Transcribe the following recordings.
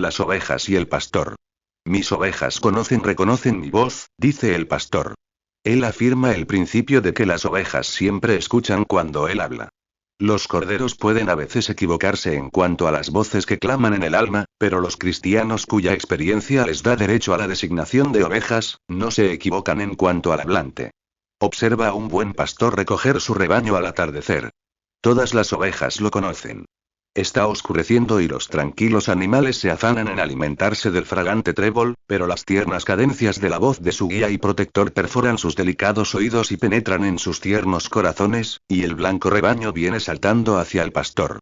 Las ovejas y el pastor. Mis ovejas reconocen mi voz, dice el pastor. Él afirma el principio de que las ovejas siempre escuchan cuando él habla. Los corderos pueden a veces equivocarse en cuanto a las voces que claman en el alma, pero los cristianos cuya experiencia les da derecho a la designación de ovejas, no se equivocan en cuanto al hablante. Observa a un buen pastor recoger su rebaño al atardecer. Todas las ovejas lo conocen. Está oscureciendo y los tranquilos animales se afanan en alimentarse del fragante trébol, pero las tiernas cadencias de la voz de su guía y protector perforan sus delicados oídos y penetran en sus tiernos corazones, y el blanco rebaño viene saltando hacia el pastor.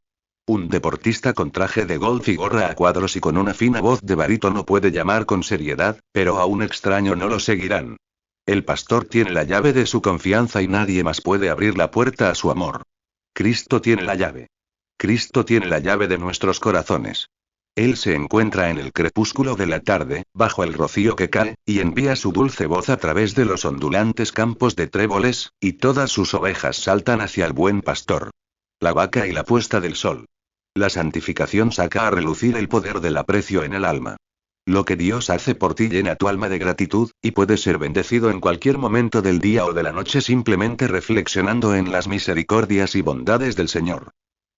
Un deportista con traje de golf y gorra a cuadros y con una fina voz de barítono puede llamar con seriedad, pero a un extraño no lo seguirán. El pastor tiene la llave de su confianza y nadie más puede abrir la puerta a su amor. Cristo tiene la llave. Cristo tiene la llave de nuestros corazones. Él se encuentra en el crepúsculo de la tarde, bajo el rocío que cae, y envía su dulce voz a través de los ondulantes campos de tréboles, y todas sus ovejas saltan hacia el buen pastor. La vaca y la puesta del sol. La santificación saca a relucir el poder del aprecio en el alma. Lo que Dios hace por ti llena tu alma de gratitud, y puedes ser bendecido en cualquier momento del día o de la noche simplemente reflexionando en las misericordias y bondades del Señor.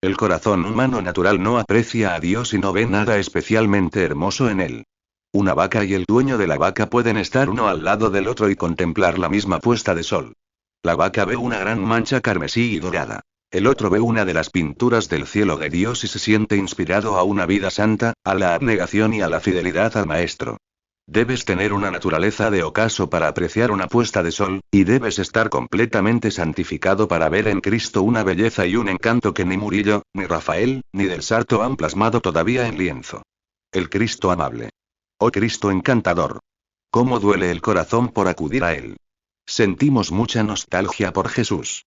El corazón humano natural no aprecia a Dios y no ve nada especialmente hermoso en él. Una vaca y el dueño de la vaca pueden estar uno al lado del otro y contemplar la misma puesta de sol. La vaca ve una gran mancha carmesí y dorada. El otro ve una de las pinturas del cielo de Dios y se siente inspirado a una vida santa, a la abnegación y a la fidelidad al Maestro. Debes tener una naturaleza de ocaso para apreciar una puesta de sol, y debes estar completamente santificado para ver en Cristo una belleza y un encanto que ni Murillo, ni Rafael, ni Del Sarto han plasmado todavía en lienzo. El Cristo amable. Oh Cristo encantador. Cómo duele el corazón por acudir a Él. Sentimos mucha nostalgia por Jesús.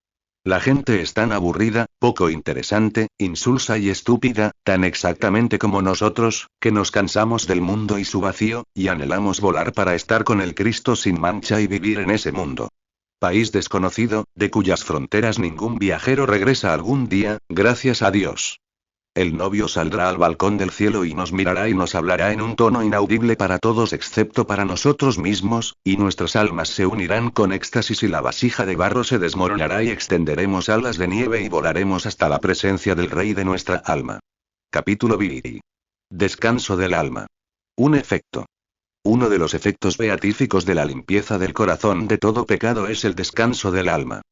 La gente es tan aburrida, poco interesante, insulsa y estúpida, tan exactamente como nosotros, que nos cansamos del mundo y su vacío, y anhelamos volar para estar con el Cristo sin mancha y vivir en ese mundo. País desconocido, de cuyas fronteras ningún viajero regresa algún día, gracias a Dios. El novio saldrá al balcón del cielo y nos mirará y nos hablará en un tono inaudible para todos excepto para nosotros mismos, y nuestras almas se unirán con éxtasis y la vasija de barro se desmoronará y extenderemos alas de nieve y volaremos hasta la presencia del Rey de nuestra alma. Capítulo B. Descanso del alma. Un efecto. Uno de los efectos beatíficos de la limpieza del corazón de todo pecado es el descanso del alma.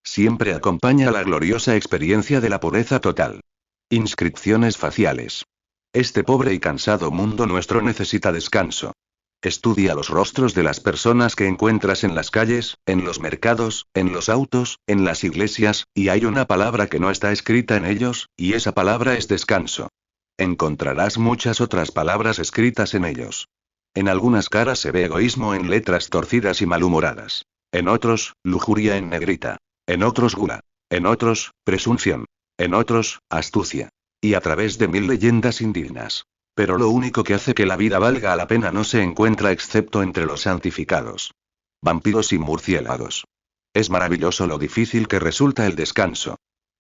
Siempre acompaña la gloriosa experiencia de la pureza total. Inscripciones faciales. Este pobre y cansado mundo nuestro necesita descanso. Estudia los rostros de las personas que encuentras en las calles, en los mercados, en los autos, en las iglesias, y hay una palabra que no está escrita en ellos, y esa palabra es descanso. Encontrarás muchas otras palabras escritas en ellos. En algunas caras se ve egoísmo en letras torcidas y malhumoradas. En otros, lujuria en negrita. En otros gula. En otros, presunción. En otros, astucia. Y a través de 1000 leyendas indignas. Pero lo único que hace que la vida valga la pena no se encuentra excepto entre los santificados. Vampiros y murciélagos. Es maravilloso lo difícil que resulta el descanso.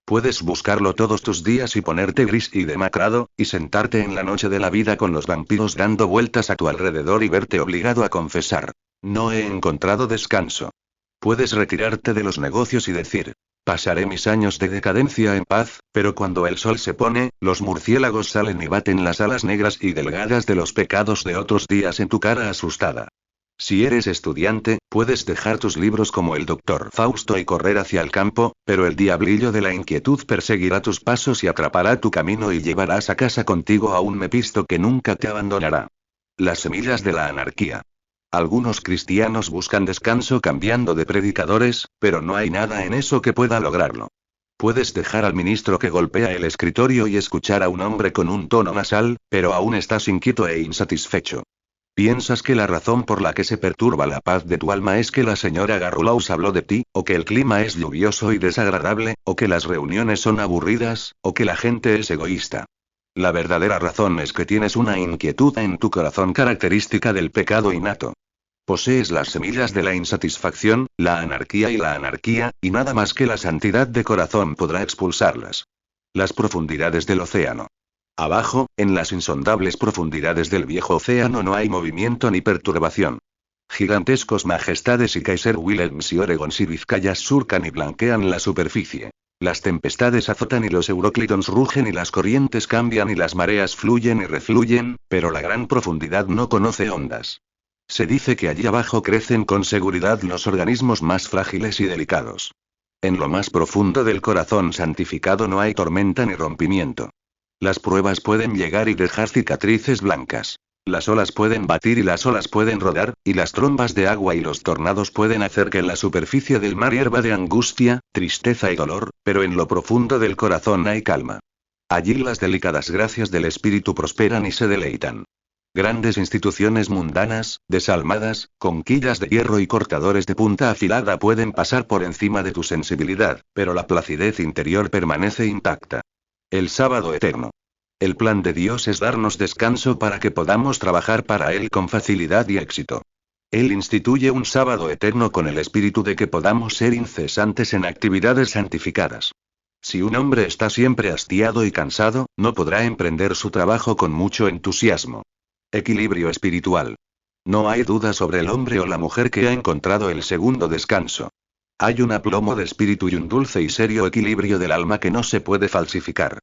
Puedes buscarlo todos tus días y ponerte gris y demacrado, y sentarte en la noche de la vida con los vampiros dando vueltas a tu alrededor y verte obligado a confesar: no he encontrado descanso. Puedes retirarte de los negocios y decir: pasaré mis años de decadencia en paz, pero cuando el sol se pone, los murciélagos salen y baten las alas negras y delgadas de los pecados de otros días en tu cara asustada. Si eres estudiante, puedes dejar tus libros como el doctor Fausto y correr hacia el campo, pero el diablillo de la inquietud perseguirá tus pasos y atrapará tu camino y llevarás a casa contigo a un Mefisto que nunca te abandonará. Las semillas de la anarquía. Algunos cristianos buscan descanso cambiando de predicadores, pero no hay nada en eso que pueda lograrlo. Puedes dejar al ministro que golpea el escritorio y escuchar a un hombre con un tono nasal, pero aún estás inquieto e insatisfecho. ¿Piensas que la razón por la que se perturba la paz de tu alma es que la señora Garrulaus habló de ti, o que el clima es lluvioso y desagradable, o que las reuniones son aburridas, o que la gente es egoísta? La verdadera razón es que tienes una inquietud en tu corazón característica del pecado innato. Posees las semillas de la insatisfacción, la anarquía, y nada más que la santidad de corazón podrá expulsarlas. Las profundidades del océano. Abajo, en las insondables profundidades del viejo océano no hay movimiento ni perturbación. Gigantescos majestades y Kaiser Wilhelms y Oregons y Vizcayas surcan y blanquean la superficie. Las tempestades azotan y los euroclidons rugen y las corrientes cambian y las mareas fluyen y refluyen, pero la gran profundidad no conoce ondas. Se dice que allí abajo crecen con seguridad los organismos más frágiles y delicados. En lo más profundo del corazón santificado no hay tormenta ni rompimiento. Las pruebas pueden llegar y dejar cicatrices blancas. Las olas pueden batir y las olas pueden rodar, y las trombas de agua y los tornados pueden hacer que en la superficie del mar hierva de angustia, tristeza y dolor, pero en lo profundo del corazón hay calma. Allí las delicadas gracias del espíritu prosperan y se deleitan. Grandes instituciones mundanas, desalmadas, con quillas de hierro y cortadores de punta afilada pueden pasar por encima de tu sensibilidad, pero la placidez interior permanece intacta. El sábado eterno. El plan de Dios es darnos descanso para que podamos trabajar para Él con facilidad y éxito. Él instituye un sábado eterno con el espíritu de que podamos ser incesantes en actividades santificadas. Si un hombre está siempre hastiado y cansado, no podrá emprender su trabajo con mucho entusiasmo. Equilibrio espiritual. No hay duda sobre el hombre o la mujer que ha encontrado el segundo descanso. Hay un aplomo de espíritu y un dulce y serio equilibrio del alma que no se puede falsificar.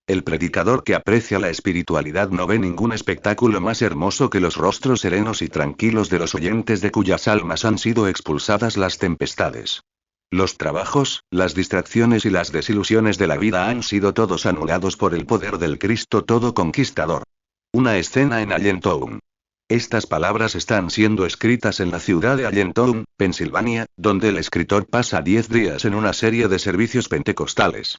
El predicador que aprecia la espiritualidad no ve ningún espectáculo más hermoso que los rostros serenos y tranquilos de los oyentes de cuyas almas han sido expulsadas las tempestades. Los trabajos, las distracciones y las desilusiones de la vida han sido todos anulados por el poder del Cristo todo conquistador. Una escena en Allentown. Estas palabras están siendo escritas en la ciudad de Allentown, Pensilvania, donde el escritor pasa 10 días en una serie de servicios pentecostales.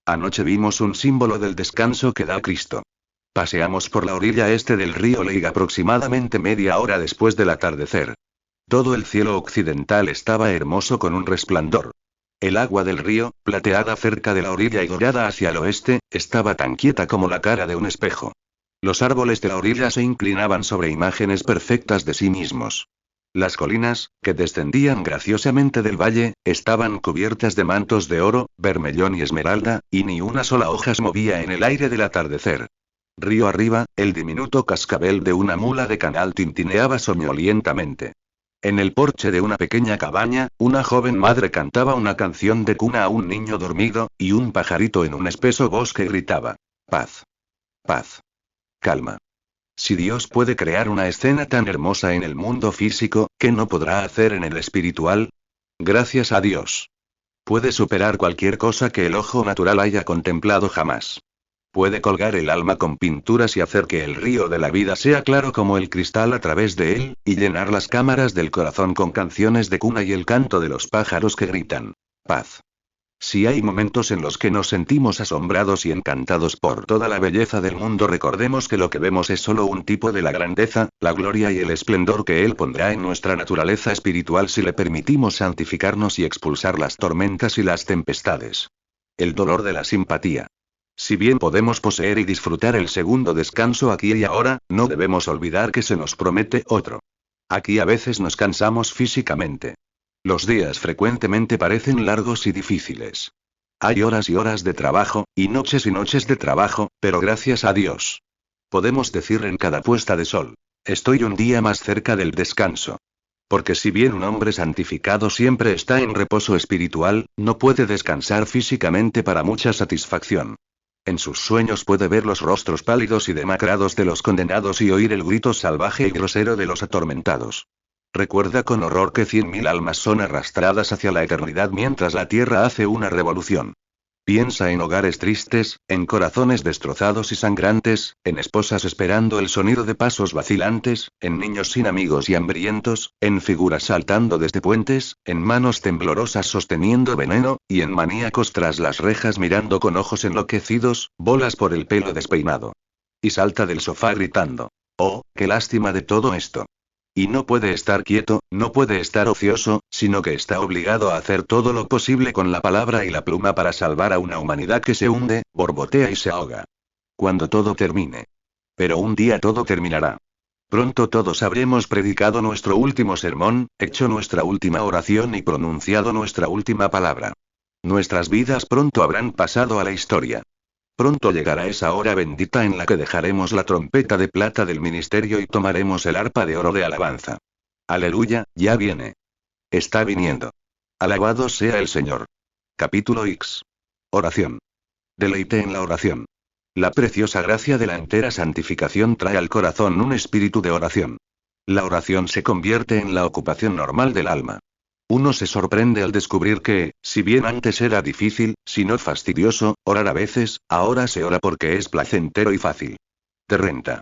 Anoche vimos un símbolo del descanso que da Cristo. Paseamos por la orilla este del río Lake aproximadamente media hora después del atardecer. Todo el cielo occidental estaba hermoso con un resplandor. El agua del río, plateada cerca de la orilla y dorada hacia el oeste, estaba tan quieta como la cara de un espejo. Los árboles de la orilla se inclinaban sobre imágenes perfectas de sí mismos. Las colinas, que descendían graciosamente del valle, estaban cubiertas de mantos de oro, bermellón y esmeralda, y ni una sola hoja se movía en el aire del atardecer. Río arriba, el diminuto cascabel de una mula de canal tintineaba soñolientamente. En el porche de una pequeña cabaña, una joven madre cantaba una canción de cuna a un niño dormido, y un pajarito en un espeso bosque gritaba: paz. Paz. Calma. Si Dios puede crear una escena tan hermosa en el mundo físico, ¿qué no podrá hacer en el espiritual? Gracias a Dios. Puede superar cualquier cosa que el ojo natural haya contemplado jamás. Puede colgar el alma con pinturas y hacer que el río de la vida sea claro como el cristal a través de él, y llenar las cámaras del corazón con canciones de cuna y el canto de los pájaros que gritan: paz. Si hay momentos en los que nos sentimos asombrados y encantados por toda la belleza del mundo, recordemos que lo que vemos es solo un tipo de la grandeza, la gloria y el esplendor que Él pondrá en nuestra naturaleza espiritual si le permitimos santificarnos y expulsar las tormentas y las tempestades. El dolor de la simpatía. Si bien podemos poseer y disfrutar el segundo descanso aquí y ahora, no debemos olvidar que se nos promete otro. Aquí a veces nos cansamos físicamente. Los días frecuentemente parecen largos y difíciles. Hay horas y horas de trabajo, y noches de trabajo, pero gracias a Dios. Podemos decir en cada puesta de sol: estoy un día más cerca del descanso. Porque si bien un hombre santificado siempre está en reposo espiritual, no puede descansar físicamente para mucha satisfacción. En sus sueños puede ver los rostros pálidos y demacrados de los condenados y oír el grito salvaje y grosero de los atormentados. Recuerda con horror que 100.000 almas son arrastradas hacia la eternidad mientras la tierra hace una revolución. Piensa en hogares tristes, en corazones destrozados y sangrantes, en esposas esperando el sonido de pasos vacilantes, en niños sin amigos y hambrientos, en figuras saltando desde puentes, en manos temblorosas sosteniendo veneno, y en maníacos tras las rejas mirando con ojos enloquecidos, bolas por el pelo despeinado. Y salta del sofá gritando: ¡oh, qué lástima de todo esto! Y no puede estar quieto, no puede estar ocioso, sino que está obligado a hacer todo lo posible con la palabra y la pluma para salvar a una humanidad que se hunde, borbotea y se ahoga. Cuando todo termine. Pero un día todo terminará. Pronto todos habremos predicado nuestro último sermón, hecho nuestra última oración y pronunciado nuestra última palabra. Nuestras vidas pronto habrán pasado a la historia. Pronto llegará esa hora bendita en la que dejaremos la trompeta de plata del ministerio y tomaremos el arpa de oro de alabanza. Aleluya, ya viene. Está viniendo. Alabado sea el Señor. Capítulo X. Oración. Deleite en la oración. La preciosa gracia de la entera santificación trae al corazón un espíritu de oración. La oración se convierte en la ocupación normal del alma. Uno se sorprende al descubrir que, si bien antes era difícil, si no fastidioso, orar a veces, ahora se ora porque es placentero y fácil. De renta.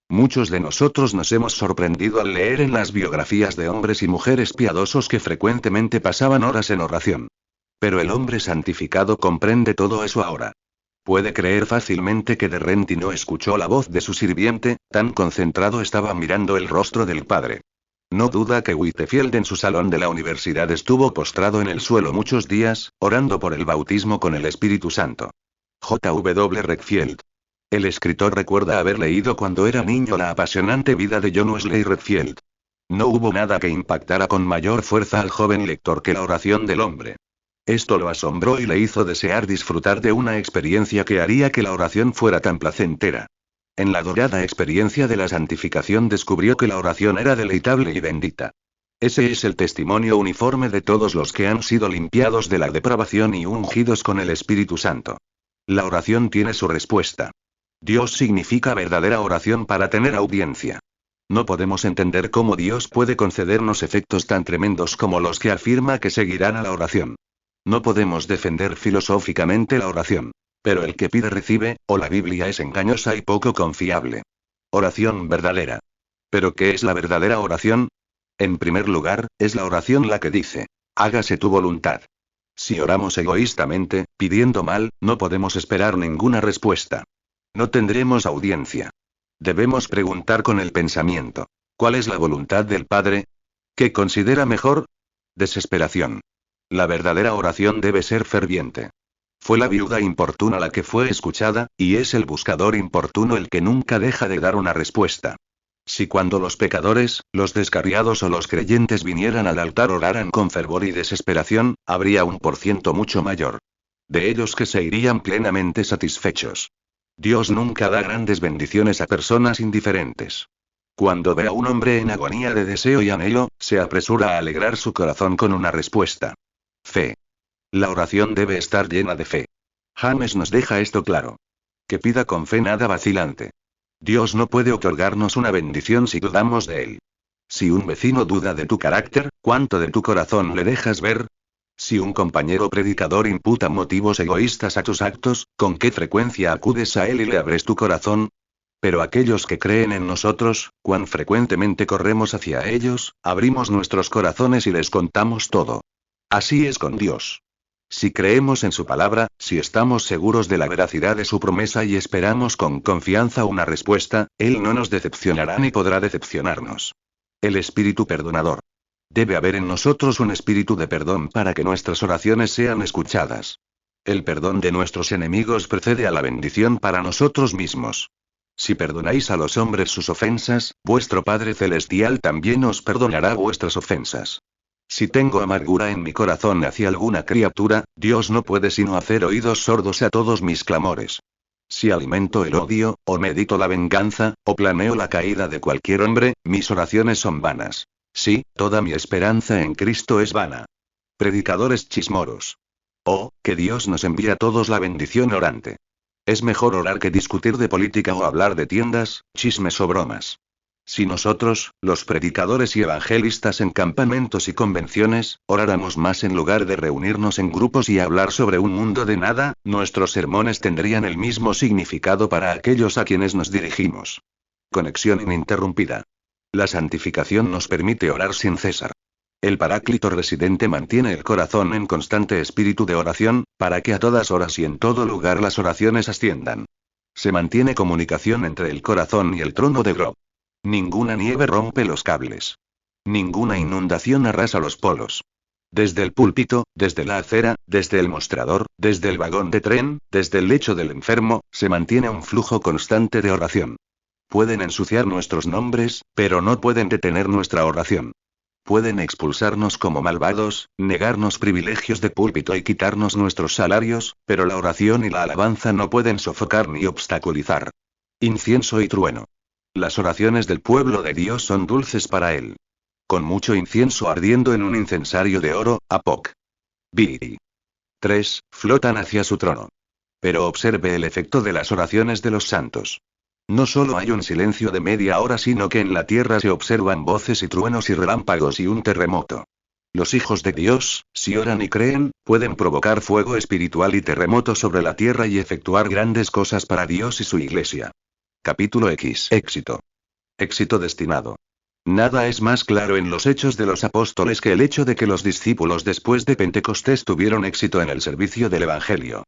Muchos de nosotros nos hemos sorprendido al leer en las biografías de hombres y mujeres piadosos que frecuentemente pasaban horas en oración. Pero el hombre santificado comprende todo eso ahora. Puede creer fácilmente que de Renty no escuchó la voz de su sirviente, tan concentrado estaba mirando el rostro del Padre. No duda que Whitefield en su salón de la universidad estuvo postrado en el suelo muchos días, orando por el bautismo con el Espíritu Santo. J.W. Redfield. El escritor recuerda haber leído cuando era niño la apasionante vida de John Wesley Redfield. No hubo nada que impactara con mayor fuerza al joven lector que la oración del hombre. Esto lo asombró y le hizo desear disfrutar de una experiencia que haría que la oración fuera tan placentera. En la dorada experiencia de la santificación descubrió que la oración era deleitable y bendita. Ese es el testimonio uniforme de todos los que han sido limpiados de la depravación y ungidos con el Espíritu Santo. La oración tiene su respuesta. Dios significa verdadera oración para tener audiencia. No podemos entender cómo Dios puede concedernos efectos tan tremendos como los que afirma que seguirán a la oración. No podemos defender filosóficamente la oración. Pero el que pide recibe, o la Biblia es engañosa y poco confiable. Oración verdadera. ¿Pero qué es la verdadera oración? En primer lugar, es la oración la que dice, hágase tu voluntad. Si oramos egoístamente, pidiendo mal, no podemos esperar ninguna respuesta. No tendremos audiencia. Debemos preguntar con el pensamiento. ¿Cuál es la voluntad del Padre? ¿Qué considera mejor? Desesperación. La verdadera oración debe ser ferviente. Fue la viuda importuna la que fue escuchada, y es el buscador importuno el que nunca deja de dar una respuesta. Si cuando los pecadores, los descarriados o los creyentes vinieran al altar oraran con fervor y desesperación, habría un % mucho mayor de ellos que se irían plenamente satisfechos. Dios nunca da grandes bendiciones a personas indiferentes. Cuando ve a un hombre en agonía de deseo y anhelo, se apresura a alegrar su corazón con una respuesta. Fe. La oración debe estar llena de fe. James nos deja esto claro. Que pida con fe nada vacilante. Dios no puede otorgarnos una bendición si dudamos de él. Si un vecino duda de tu carácter, ¿cuánto de tu corazón le dejas ver? Si un compañero predicador imputa motivos egoístas a tus actos, ¿con qué frecuencia acudes a él y le abres tu corazón? Pero aquellos que creen en nosotros, ¿cuán frecuentemente corremos hacia ellos, abrimos nuestros corazones y les contamos todo? Así es con Dios. Si creemos en su palabra, si estamos seguros de la veracidad de su promesa y esperamos con confianza una respuesta, Él no nos decepcionará ni podrá decepcionarnos. El espíritu perdonador. Debe haber en nosotros un espíritu de perdón para que nuestras oraciones sean escuchadas. El perdón de nuestros enemigos precede a la bendición para nosotros mismos. Si perdonáis a los hombres sus ofensas, vuestro Padre Celestial también os perdonará vuestras ofensas. Si tengo amargura en mi corazón hacia alguna criatura, Dios no puede sino hacer oídos sordos a todos mis clamores. Si alimento el odio, o medito la venganza, o planeo la caída de cualquier hombre, mis oraciones son vanas. Sí, toda mi esperanza en Cristo es vana. Predicadores chismoros. Oh, que Dios nos envíe a todos la bendición orante. Es mejor orar que discutir de política o hablar de tiendas, chismes o bromas. Si nosotros, los predicadores y evangelistas en campamentos y convenciones, oráramos más en lugar de reunirnos en grupos y hablar sobre un mundo de nada, nuestros sermones tendrían el mismo significado para aquellos a quienes nos dirigimos. Conexión ininterrumpida. La santificación nos permite orar sin cesar. El Paráclito residente mantiene el corazón en constante espíritu de oración, para que a todas horas y en todo lugar las oraciones asciendan. Se mantiene comunicación entre el corazón y el trono de Grob. Ninguna nieve rompe los cables. Ninguna inundación arrasa los polos. Desde el púlpito, desde la acera, desde el mostrador, desde el vagón de tren, desde el lecho del enfermo, se mantiene un flujo constante de oración. Pueden ensuciar nuestros nombres, pero no pueden detener nuestra oración. Pueden expulsarnos como malvados, negarnos privilegios de púlpito y quitarnos nuestros salarios, pero la oración y la alabanza no pueden sofocar ni obstaculizar. Incienso y trueno. Las oraciones del pueblo de Dios son dulces para él. Con mucho incienso ardiendo en un incensario de oro, Apoc. Biri. 3. Flotan hacia su trono. Pero observe el efecto de las oraciones de los santos. No solo hay un silencio de media hora, sino que en la tierra se observan voces y truenos y relámpagos y un terremoto. Los hijos de Dios, si oran y creen, pueden provocar fuego espiritual y terremoto sobre la tierra y efectuar grandes cosas para Dios y su iglesia. Capítulo X. Éxito. Éxito destinado. Nada es más claro en los hechos de los apóstoles que el hecho de que los discípulos después de Pentecostés tuvieron éxito en el servicio del Evangelio.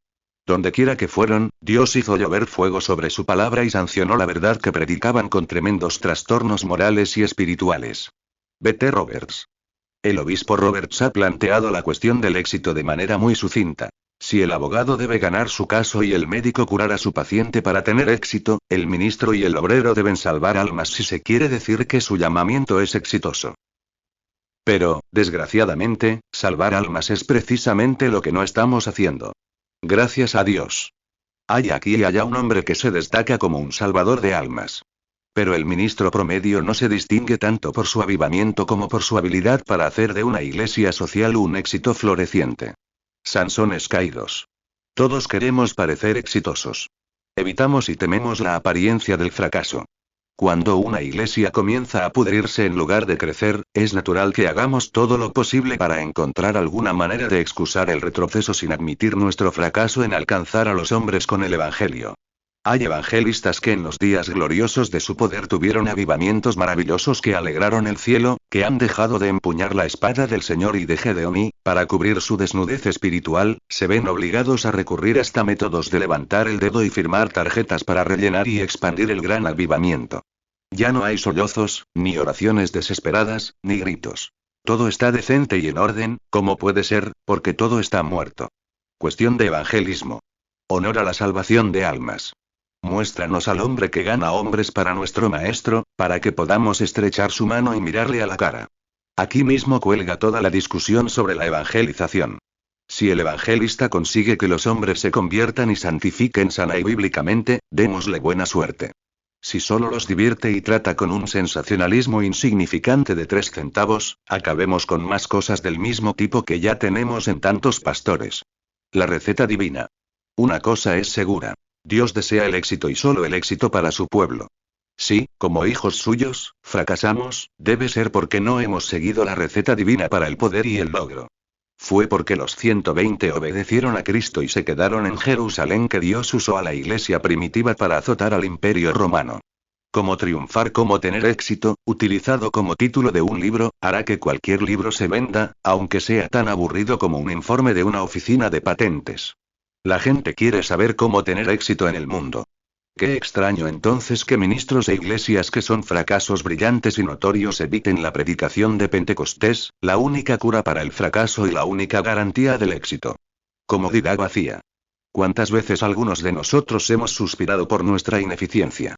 Dondequiera que fueron, Dios hizo llover fuego sobre su palabra y sancionó la verdad que predicaban con tremendos trastornos morales y espirituales. B.T. Roberts. El obispo Roberts ha planteado la cuestión del éxito de manera muy sucinta. Si el abogado debe ganar su caso y el médico curar a su paciente para tener éxito, el ministro y el obrero deben salvar almas si se quiere decir que su llamamiento es exitoso. Pero, desgraciadamente, salvar almas es precisamente lo que no estamos haciendo. Gracias a Dios. Hay aquí y allá un hombre que se destaca como un salvador de almas. Pero el ministro promedio no se distingue tanto por su avivamiento como por su habilidad para hacer de una iglesia social un éxito floreciente. Sansones caídos. Todos queremos parecer exitosos. Evitamos y tememos la apariencia del fracaso. Cuando una iglesia comienza a pudrirse en lugar de crecer, es natural que hagamos todo lo posible para encontrar alguna manera de excusar el retroceso sin admitir nuestro fracaso en alcanzar a los hombres con el Evangelio. Hay evangelistas que en los días gloriosos de su poder tuvieron avivamientos maravillosos que alegraron el cielo, que han dejado de empuñar la espada del Señor y de Gedeón y, para cubrir su desnudez espiritual, se ven obligados a recurrir hasta métodos de levantar el dedo y firmar tarjetas para rellenar y expandir el gran avivamiento. Ya no hay sollozos, ni oraciones desesperadas, ni gritos. Todo está decente y en orden, como puede ser, porque todo está muerto. Cuestión de evangelismo. Honor a la salvación de almas. Muéstranos al hombre que gana hombres para nuestro Maestro, para que podamos estrechar su mano y mirarle a la cara. Aquí mismo cuelga toda la discusión sobre la evangelización. Si el evangelista consigue que los hombres se conviertan y santifiquen sana y bíblicamente, démosle buena suerte. Si solo los divierte y trata con un sensacionalismo insignificante de 3 centavos, acabemos con más cosas del mismo tipo que ya tenemos en tantos pastores. La receta divina. Una cosa es segura. Dios desea el éxito y solo el éxito para su pueblo. Si, como hijos suyos, fracasamos, debe ser porque no hemos seguido la receta divina para el poder y el logro. Fue porque los 120 obedecieron a Cristo y se quedaron en Jerusalén que Dios usó a la iglesia primitiva para azotar al imperio romano. Cómo triunfar, cómo tener éxito, utilizado como título de un libro, hará que cualquier libro se venda, aunque sea tan aburrido como un informe de una oficina de patentes. La gente quiere saber cómo tener éxito en el mundo. Qué extraño entonces que ministros e iglesias que son fracasos brillantes y notorios eviten la predicación de Pentecostés, la única cura para el fracaso y la única garantía del éxito. Comodidad vacía. ¿Cuántas veces algunos de nosotros hemos suspirado por nuestra ineficiencia?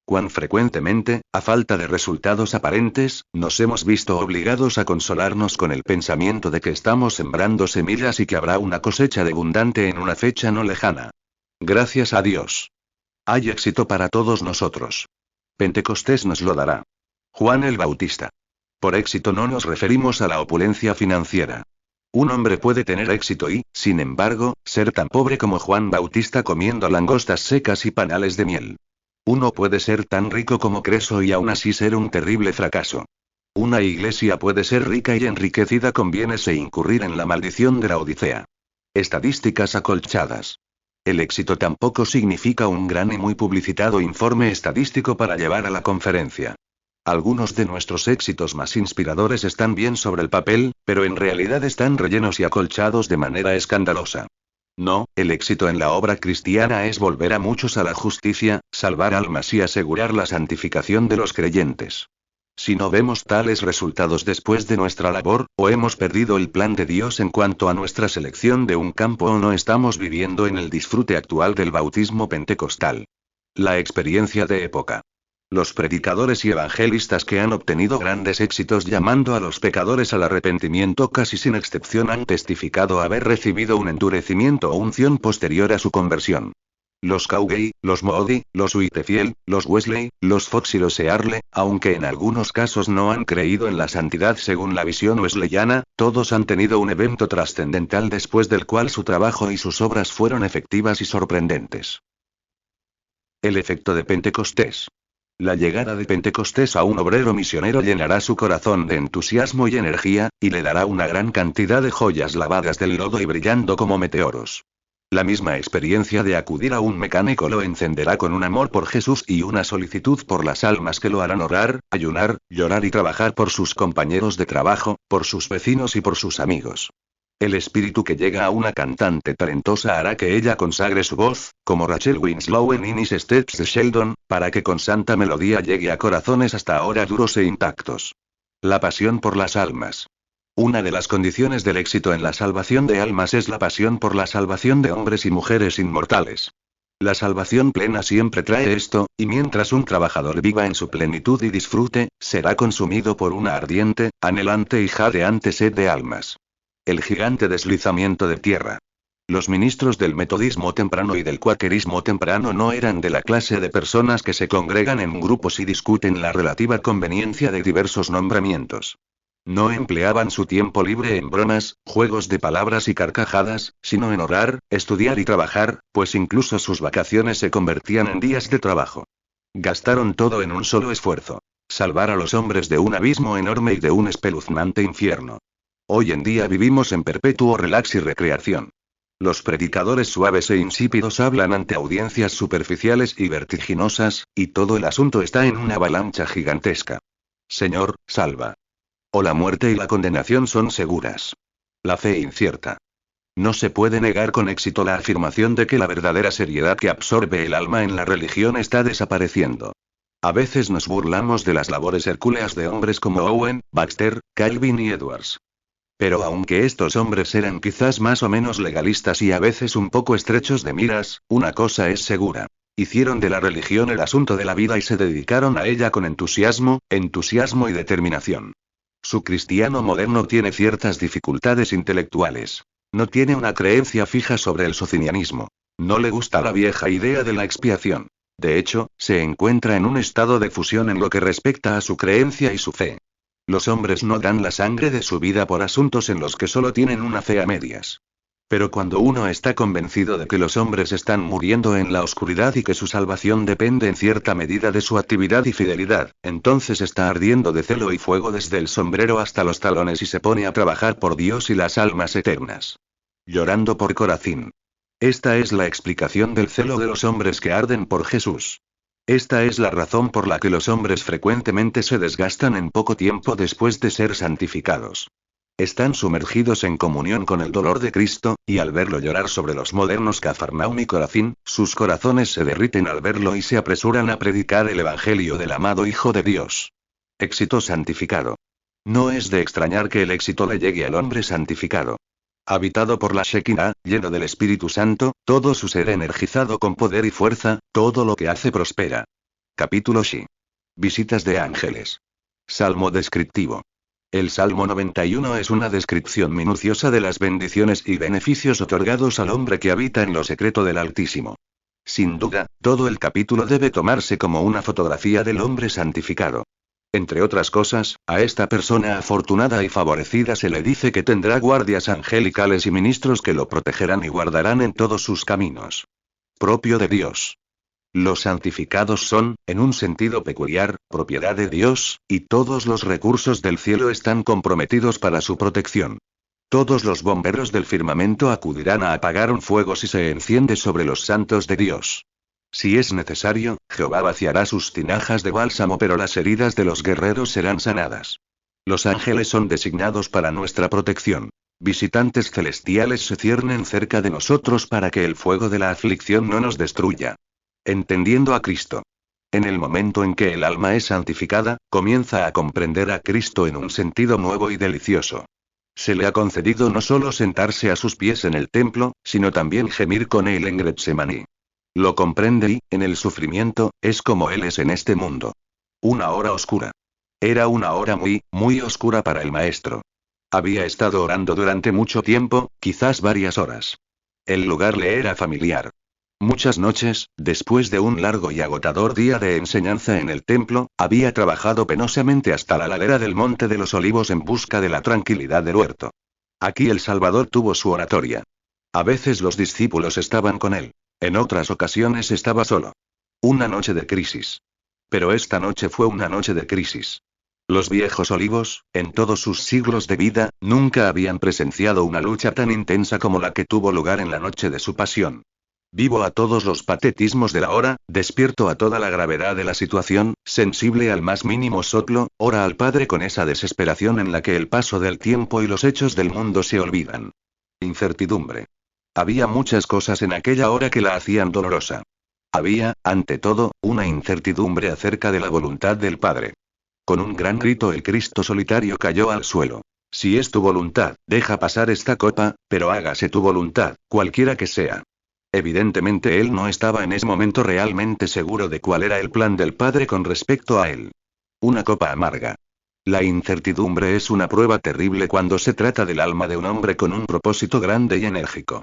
¿Cuán frecuentemente, a falta de resultados aparentes, nos hemos visto obligados a consolarnos con el pensamiento de que estamos sembrando semillas y que habrá una cosecha de abundante en una fecha no lejana? Gracias a Dios. Hay éxito para todos nosotros. Pentecostés nos lo dará. Juan el Bautista. Por éxito no nos referimos a la opulencia financiera. Un hombre puede tener éxito y, sin embargo, ser tan pobre como Juan Bautista comiendo langostas secas y panales de miel. Uno puede ser tan rico como Creso y aún así ser un terrible fracaso. Una iglesia puede ser rica y enriquecida con bienes e incurrir en la maldición de la Odisea. Estadísticas acolchadas. El éxito tampoco significa un gran y muy publicitado informe estadístico para llevar a la conferencia. Algunos de nuestros éxitos más inspiradores están bien sobre el papel, pero en realidad están rellenos y acolchados de manera escandalosa. No, el éxito en la obra cristiana es volver a muchos a la justicia, salvar almas y asegurar la santificación de los creyentes. Si no vemos tales resultados después de nuestra labor, o hemos perdido el plan de Dios en cuanto a nuestra selección de un campo o no estamos viviendo en el disfrute actual del bautismo pentecostal. La experiencia de época. Los predicadores y evangelistas que han obtenido grandes éxitos llamando a los pecadores al arrepentimiento casi sin excepción han testificado haber recibido un endurecimiento o unción posterior a su conversión. Los Cowgay, los Moody, los Whitefield, los Wesley, los Fox y los Earle, aunque en algunos casos no han creído en la santidad según la visión wesleyana, todos han tenido un evento trascendental después del cual su trabajo y sus obras fueron efectivas y sorprendentes. El efecto de Pentecostés. La llegada de Pentecostés a un obrero misionero llenará su corazón de entusiasmo y energía, y le dará una gran cantidad de joyas lavadas del lodo y brillando como meteoros. La misma experiencia de acudir a un mecánico lo encenderá con un amor por Jesús y una solicitud por las almas que lo harán orar, ayunar, llorar y trabajar por sus compañeros de trabajo, por sus vecinos y por sus amigos. El espíritu que llega a una cantante talentosa hará que ella consagre su voz, como Rachel Winslow en Innis Steps de Sheldon, para que con santa melodía llegue a corazones hasta ahora duros e intactos. La pasión por las almas. Una de las condiciones del éxito en la salvación de almas es la pasión por la salvación de hombres y mujeres inmortales. La salvación plena siempre trae esto, y mientras un trabajador viva en su plenitud y disfrute, será consumido por una ardiente, anhelante y jadeante sed de almas. El gigante deslizamiento de tierra. Los ministros del metodismo temprano y del cuaquerismo temprano no eran de la clase de personas que se congregan en grupos y discuten la relativa conveniencia de diversos nombramientos. No empleaban su tiempo libre en bromas, juegos de palabras y carcajadas, sino en orar, estudiar y trabajar, pues incluso sus vacaciones se convertían en días de trabajo. Gastaron todo en un solo esfuerzo: salvar a los hombres de un abismo enorme y de un espeluznante infierno. Hoy en día vivimos en perpetuo relax y recreación. Los predicadores suaves e insípidos hablan ante audiencias superficiales y vertiginosas, y todo el asunto está en una avalancha gigantesca. Señor, salva. O la muerte y la condenación son seguras. La fe incierta. No se puede negar con éxito la afirmación de que la verdadera seriedad que absorbe el alma en la religión está desapareciendo. A veces nos burlamos de las labores hercúleas de hombres como Owen, Baxter, Calvin y Edwards. Pero aunque estos hombres eran quizás más o menos legalistas y a veces un poco estrechos de miras, una cosa es segura. Hicieron de la religión el asunto de la vida y se dedicaron a ella con entusiasmo y determinación. Su cristiano moderno tiene ciertas dificultades intelectuales. No tiene una creencia fija sobre el socinianismo. No le gusta la vieja idea de la expiación. De hecho, se encuentra en un estado de fusión en lo que respecta a su creencia y su fe. Los hombres no dan la sangre de su vida por asuntos en los que solo tienen una fe a medias. Pero cuando uno está convencido de que los hombres están muriendo en la oscuridad y que su salvación depende en cierta medida de su actividad y fidelidad, entonces está ardiendo de celo y fuego desde el sombrero hasta los talones y se pone a trabajar por Dios y las almas eternas. Llorando por Corazín. Esta es la explicación del celo de los hombres que arden por Jesús. Esta es la razón por la que los hombres frecuentemente se desgastan en poco tiempo después de ser santificados. Están sumergidos en comunión con el dolor de Cristo, y al verlo llorar sobre los modernos Cafarnaúm y Corazín, sus corazones se derriten al verlo y se apresuran a predicar el Evangelio del amado Hijo de Dios. Éxito santificado. No es de extrañar que el éxito le llegue al hombre santificado. Habitado por la Shekinah, lleno del Espíritu Santo, todo su ser energizado con poder y fuerza, todo lo que hace prospera. Capítulo Shi. Visitas de ángeles. Salmo descriptivo. El Salmo 91 es una descripción minuciosa de las bendiciones y beneficios otorgados al hombre que habita en lo secreto del Altísimo. Sin duda, todo el capítulo debe tomarse como una fotografía del hombre santificado. Entre otras cosas, a esta persona afortunada y favorecida se le dice que tendrá guardias angelicales y ministros que lo protegerán y guardarán en todos sus caminos. Propio de Dios. Los santificados son, en un sentido peculiar, propiedad de Dios, y todos los recursos del cielo están comprometidos para su protección. Todos los bomberos del firmamento acudirán a apagar un fuego si se enciende sobre los santos de Dios. Si es necesario, Jehová vaciará sus tinajas de bálsamo, pero las heridas de los guerreros serán sanadas. Los ángeles son designados para nuestra protección. Visitantes celestiales se ciernen cerca de nosotros para que el fuego de la aflicción no nos destruya. Entendiendo a Cristo. En el momento en que el alma es santificada, comienza a comprender a Cristo en un sentido nuevo y delicioso. Se le ha concedido no solo sentarse a sus pies en el templo, sino también gemir con él en Getsemaní. Lo comprende y, en el sufrimiento, es como él es en este mundo. Una hora oscura. Era una hora muy, muy oscura para el maestro. Había estado orando durante mucho tiempo, quizás varias horas. El lugar le era familiar. Muchas noches, después de un largo y agotador día de enseñanza en el templo, había trabajado penosamente hasta la ladera del Monte de los Olivos en busca de la tranquilidad del huerto. Aquí el Salvador tuvo su oratoria. A veces los discípulos estaban con él. En otras ocasiones estaba solo. Una noche de crisis. Pero esta noche fue una noche de crisis. Los viejos olivos, en todos sus siglos de vida, nunca habían presenciado una lucha tan intensa como la que tuvo lugar en la noche de su pasión. Vivo a todos los patetismos de la hora, despierto a toda la gravedad de la situación, sensible al más mínimo soplo, ora al Padre con esa desesperación en la que el paso del tiempo y los hechos del mundo se olvidan. Incertidumbre. Había muchas cosas en aquella hora que la hacían dolorosa. Había, ante todo, una incertidumbre acerca de la voluntad del Padre. Con un gran grito el Cristo solitario cayó al suelo. Si es tu voluntad, deja pasar esta copa, pero hágase tu voluntad, cualquiera que sea. Evidentemente él no estaba en ese momento realmente seguro de cuál era el plan del Padre con respecto a él. Una copa amarga. La incertidumbre es una prueba terrible cuando se trata del alma de un hombre con un propósito grande y enérgico.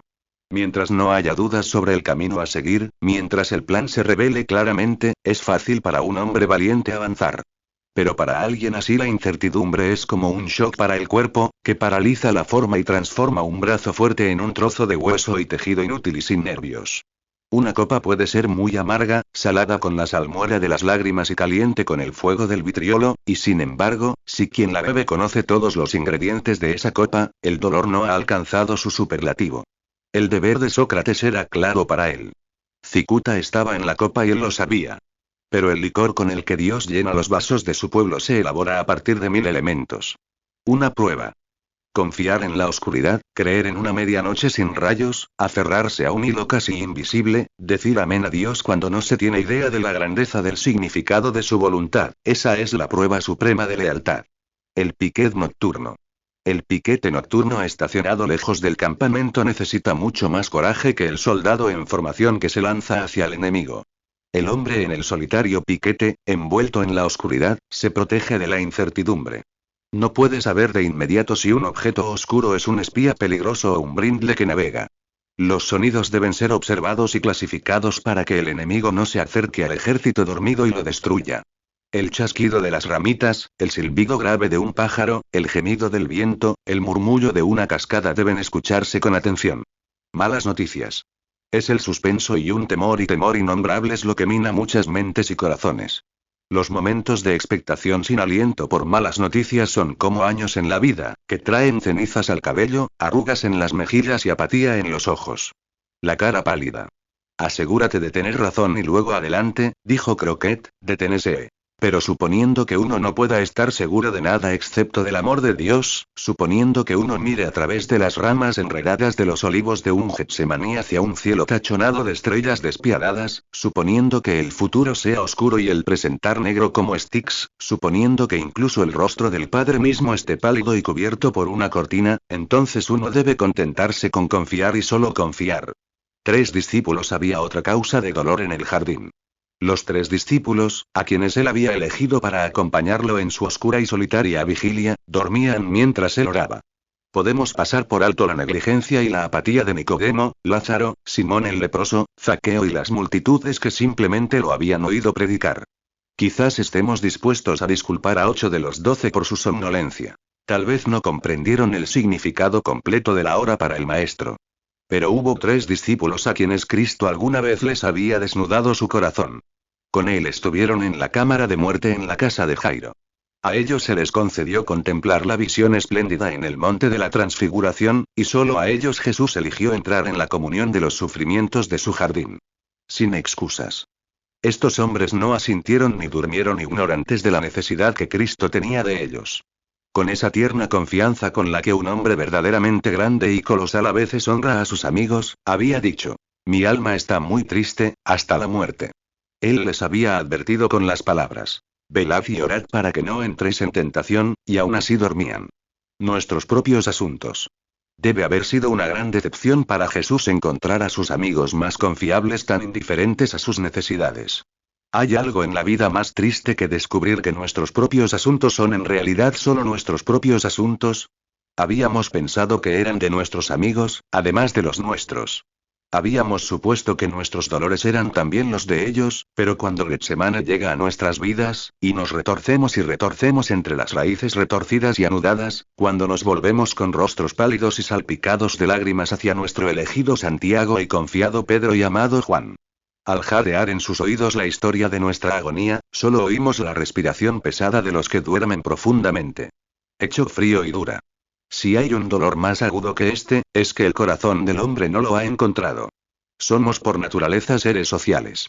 Mientras no haya dudas sobre el camino a seguir, mientras el plan se revele claramente, es fácil para un hombre valiente avanzar. Pero para alguien así la incertidumbre es como un shock para el cuerpo, que paraliza la forma y transforma un brazo fuerte en un trozo de hueso y tejido inútil y sin nervios. Una copa puede ser muy amarga, salada con la salmuera de las lágrimas y caliente con el fuego del vitriolo, y sin embargo, si quien la bebe conoce todos los ingredientes de esa copa, el dolor no ha alcanzado su superlativo. El deber de Sócrates era claro para él. Cicuta estaba en la copa y él lo sabía. Pero el licor con el que Dios llena los vasos de su pueblo se elabora a partir de 1000 elementos. Una prueba. Confiar en la oscuridad, creer en una medianoche sin rayos, aferrarse a un hilo casi invisible, decir amén a Dios cuando no se tiene idea de la grandeza del significado de su voluntad, esa es la prueba suprema de lealtad. El piquet nocturno. El piquete nocturno estacionado lejos del campamento necesita mucho más coraje que el soldado en formación que se lanza hacia el enemigo. El hombre en el solitario piquete, envuelto en la oscuridad, se protege de la incertidumbre. No puede saber de inmediato si un objeto oscuro es un espía peligroso o un brindle que navega. Los sonidos deben ser observados y clasificados para que el enemigo no se acerque al ejército dormido y lo destruya. El chasquido de las ramitas, el silbido grave de un pájaro, el gemido del viento, el murmullo de una cascada deben escucharse con atención. Malas noticias. Es el suspenso y un temor innombrables lo que mina muchas mentes y corazones. Los momentos de expectación sin aliento por malas noticias son como años en la vida, que traen cenizas al cabello, arrugas en las mejillas y apatía en los ojos. La cara pálida. Asegúrate de tener razón y luego adelante, dijo Croquet, deténese. Pero suponiendo que uno no pueda estar seguro de nada excepto del amor de Dios, suponiendo que uno mire a través de las ramas enredadas de los olivos de un Getsemaní hacia un cielo tachonado de estrellas despiadadas, suponiendo que el futuro sea oscuro y el presentar negro como Styx, suponiendo que incluso el rostro del Padre mismo esté pálido y cubierto por una cortina, entonces uno debe contentarse con confiar y solo confiar. 3 discípulos había otra causa de dolor en el jardín. Los 3 discípulos, a quienes él había elegido para acompañarlo en su oscura y solitaria vigilia, dormían mientras él oraba. Podemos pasar por alto la negligencia y la apatía de Nicodemo, Lázaro, Simón el leproso, Zaqueo y las multitudes que simplemente lo habían oído predicar. Quizás estemos dispuestos a disculpar a 8 de los 12 por su somnolencia. Tal vez no comprendieron el significado completo de la hora para el maestro. Pero hubo 3 discípulos a quienes Cristo alguna vez les había desnudado su corazón. Con él estuvieron en la cámara de muerte en la casa de Jairo. A ellos se les concedió contemplar la visión espléndida en el monte de la transfiguración, y solo a ellos Jesús eligió entrar en la comunión de los sufrimientos de su jardín. Sin excusas. Estos hombres no asintieron ni durmieron ignorantes de la necesidad que Cristo tenía de ellos. Con esa tierna confianza con la que un hombre verdaderamente grande y colosal a veces honra a sus amigos, había dicho: mi alma está muy triste, hasta la muerte. Él les había advertido con las palabras: velad y orad para que no entréis en tentación, y aún así dormían. Nuestros propios asuntos. Debe haber sido una gran decepción para Jesús encontrar a sus amigos más confiables tan indiferentes a sus necesidades. ¿Hay algo en la vida más triste que descubrir que nuestros propios asuntos son en realidad solo nuestros propios asuntos? Habíamos pensado que eran de nuestros amigos, además de los nuestros. Habíamos supuesto que nuestros dolores eran también los de ellos, pero cuando Getsemane llega a nuestras vidas, y nos retorcemos y retorcemos entre las raíces retorcidas y anudadas, cuando nos volvemos con rostros pálidos y salpicados de lágrimas hacia nuestro elegido Santiago y confiado Pedro y amado Juan. Al jadear en sus oídos la historia de nuestra agonía, solo oímos la respiración pesada de los que duermen profundamente. Hecho frío y dura. Si hay un dolor más agudo que este, es que el corazón del hombre no lo ha encontrado. Somos por naturaleza seres sociales.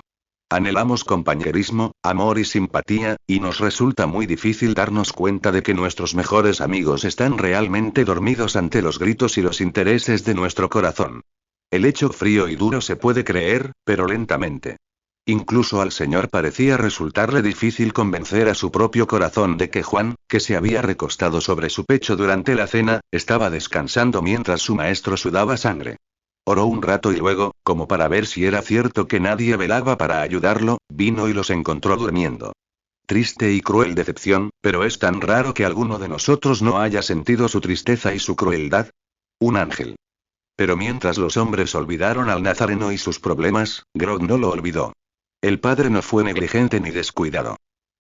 Anhelamos compañerismo, amor y simpatía, y nos resulta muy difícil darnos cuenta de que nuestros mejores amigos están realmente dormidos ante los gritos y los intereses de nuestro corazón. El hecho frío y duro se puede creer, pero lentamente. Incluso al Señor parecía resultarle difícil convencer a su propio corazón de que Juan, que se había recostado sobre su pecho durante la cena, estaba descansando mientras su maestro sudaba sangre. Oró un rato y luego, como para ver si era cierto que nadie velaba para ayudarlo, vino y los encontró durmiendo. Triste y cruel decepción, pero es tan raro que alguno de nosotros no haya sentido su tristeza y su crueldad. Un ángel. Pero mientras los hombres olvidaron al Nazareno y sus problemas, Grog no lo olvidó. El padre no fue negligente ni descuidado.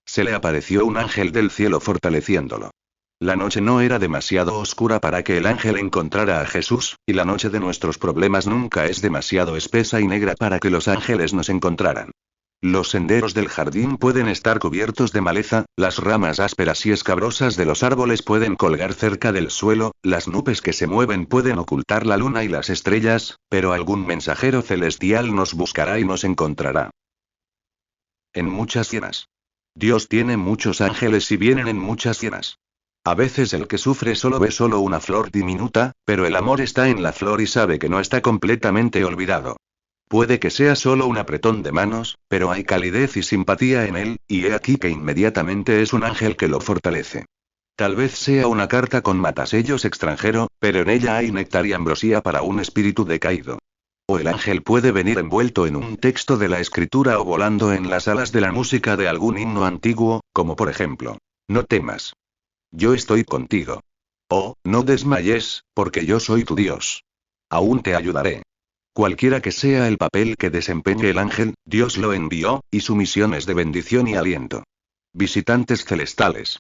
Se le apareció un ángel del cielo fortaleciéndolo. La noche no era demasiado oscura para que el ángel encontrara a Jesús, y la noche de nuestros problemas nunca es demasiado espesa y negra para que los ángeles nos encontraran. Los senderos del jardín pueden estar cubiertos de maleza, las ramas ásperas y escabrosas de los árboles pueden colgar cerca del suelo, las nubes que se mueven pueden ocultar la luna y las estrellas, pero algún mensajero celestial nos buscará y nos encontrará. En muchas llenas. Dios tiene muchos ángeles y vienen en muchas llenas. A veces el que sufre solo ve solo una flor diminuta, pero el amor está en la flor y sabe que no está completamente olvidado. Puede que sea solo un apretón de manos, pero hay calidez y simpatía en él, y he aquí que inmediatamente es un ángel que lo fortalece. Tal vez sea una carta con matasellos extranjero, pero en ella hay néctar y ambrosía para un espíritu decaído. O el ángel puede venir envuelto en un texto de la escritura o volando en las alas de la música de algún himno antiguo, como por ejemplo, no temas. Yo estoy contigo. O, no desmayes, porque yo soy tu Dios. Aún te ayudaré. Cualquiera que sea el papel que desempeñe el ángel, Dios lo envió, y su misión es de bendición y aliento. Visitantes celestiales.